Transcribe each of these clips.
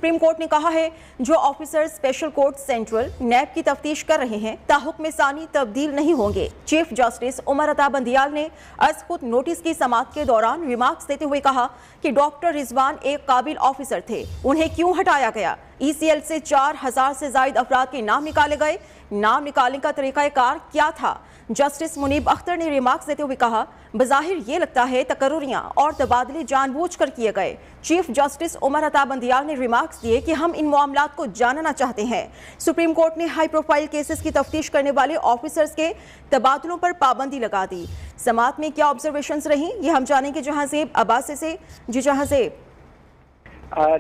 Supreme court ने कहा है जो ऑफिसर स्पेशल कोर्ट सेंट्रल नैब की तफ्तीश कर रहे हैं ताहुक्म सानी तब्दील नहीं होंगे। चीफ जस्टिस उमर अता बंदियाल ने आज खुद नोटिस की समाअत के दौरान रिमार्क्स देते हुए कहा कि डॉक्टर रिजवान एक काबिल ऑफिसर थे, उन्हें क्यों हटाया गया। ECL से 4000 से ज्यादा अफराद के नाम निकाले गए, नाम निकालने का तरीकाकार क्या था। जस्टिस मुनीब अख्तर ने रिमार्क्स देते हुए कहा, बज़ाहिर ये लगता है तकर्रुरियां और तबादले जानबूझकर किए गए। चीफ जस्टिस उमर अता बंदियाल ने रिमार्क्स दिए कि हम इन मामलात को जानना चाहते हैं। सुप्रीम कोर्ट ने हाई प्रोफाइल केसेस की तफ्तीश करने वाले ऑफिसर्स के तबादलों पर पाबंदी लगा दी। समाअत में क्या ऑब्जर्वेशंस रही, ये हम जानेंगे जहांज़ेब अब्बासी से। जी जहांज़ेब,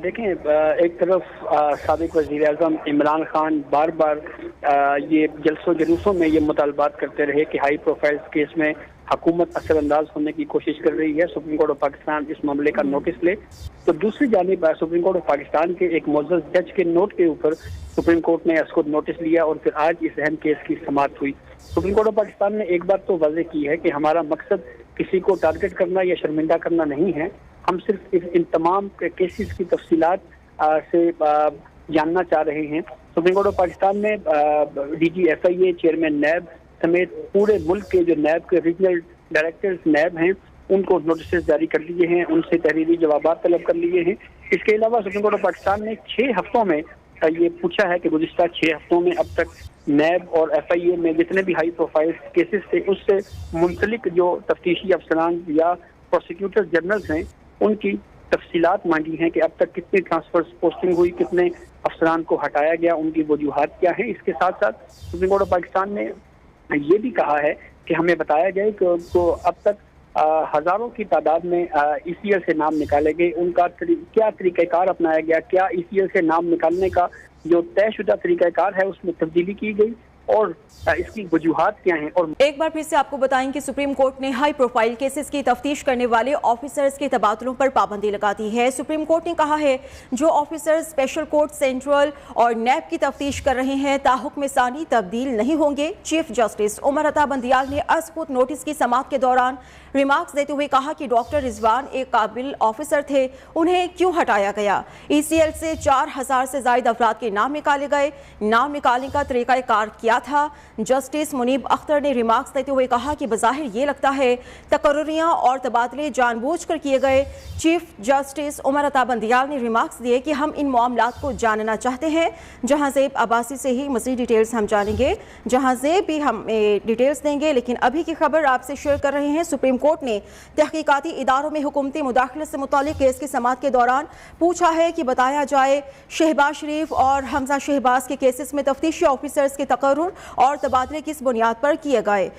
देखें, एक तरफ साबिक वज़ीर आज़म इमरान खान बार बार ये जलसों जुलूसों में ये मुतालबात करते रहे कि हाई प्रोफाइल केस में हुकूमत असर अंदाज होने की कोशिश कर रही है, सुप्रीम कोर्ट ऑफ पाकिस्तान इस मामले का नोटिस ले। तो दूसरी जानिब सुप्रीम कोर्ट ऑफ पाकिस्तान के एक मुअज़्ज़ज़ जज के नोट के ऊपर सुप्रीम कोर्ट ने इसको नोटिस लिया और फिर आज इस अहम केस की समाअत हुई। सुप्रीम कोर्ट ऑफ पाकिस्तान ने एक बात तो वाज़ेह की है कि हमारा मकसद किसी को टारगेट करना या शर्मिंदा करना नहीं है, हम सिर्फ इन तमाम केसेस की तफसीलात से जानना चाह रहे हैं। सुप्रीम कोर्ट ऑफ पाकिस्तान ने DG FIA, चेयरमैन नैब समेत पूरे मुल्क के जो नैब के रीजनल डायरेक्टर्स नैब हैं उनको नोटिस जारी कर लिए हैं, उनसे तहरीरी जवाबात तलब कर लिए हैं। इसके अलावा सुप्रीम कोर्ट ऑफ पाकिस्तान ने 6 हफ्तों में ये पूछा है कि गुज़िश्ता 6 हफ्तों में अब तक नैब और FIA में जितने भी हाई प्रोफाइल केसेस थे उससे मुंसलिक जो तफ्तीशी अफसरान या प्रोसिक्यूटर जनरल्स हैं उनकी तफसीलात मांगी हैं कि अब तक कितनी ट्रांसफर पोस्टिंग हुई, कितने अफसरान को हटाया गया, उनकी वजूहात क्या हैं। इसके साथ साथ सुप्रीम कोर्ट ऑफ पाकिस्तान ने ये भी कहा है कि हमें बताया जाए कि तो अब तक हज़ारों की तादाद में ECL से नाम निकाले गए, उनका क्या तरीक़ाकार अपनाया गया, क्या ECL से नाम निकालने का जो तयशुदा तरीक़ाकार है उसमें तब्दीली की गई और इसकी वजूहात क्या हैं। और एक बार फिर से आपको बताएं कि सुप्रीम कोर्ट ने हाई प्रोफाइल केसेस की तफ्तीश करने वाले ऑफिसर्स के तबादलों पर पाबंदी लगा दी है। सुप्रीम कोर्ट ने कहा है जो ऑफिसर्स स्पेशल कोर्ट सेंट्रल और नैब की तफ्तीश कर रहे हैं ताहुक्म सानी तब्दील नहीं होंगे। चीफ जस्टिस उमर अता बंदियाल ने अस्पुत नोटिस की समाअत के दौरान रिमार्क्स देते हुए कहा कि डॉक्टर रिजवान एक काबिल ऑफिसर थे, उन्हें क्यों हटाया गया। ECL से 4000 से ज्यादा अफराद के नाम निकाले गए, नाम निकालने का तरीकाकार क्या था। जस्टिस मुनीब अख्तर ने रिमार्क्स देते हुए कहा कि बज़ाहिर ये लगता है तकर्रुरियां और तबादले जानबूझकर किए गए। चीफ जस्टिस उमर अता बंदियाल ने रिमार्क्स दिए कि हम इन मामलात को जानना चाहते हैं। जहांज़ेब अब्बासी से ही मज़ीद डिटेल्स हम जानेंगे, जहांज़ेब भी हम डिटेल्स देंगे, लेकिन अभी की खबर आपसे शेयर कर रहे हैं। सुप्रीम कोर्ट ने तहकीकाती इदारों में हुकूमती मुदाखलत से मुतालिक केस की समाअत के दौरान पूछा है कि बताया जाए शहबाज शरीफ और हमजा शहबाज के केसेस में तफ्तीशी ऑफिसर्स के तकर्रुर और तबादले किस बुनियाद पर किए गए।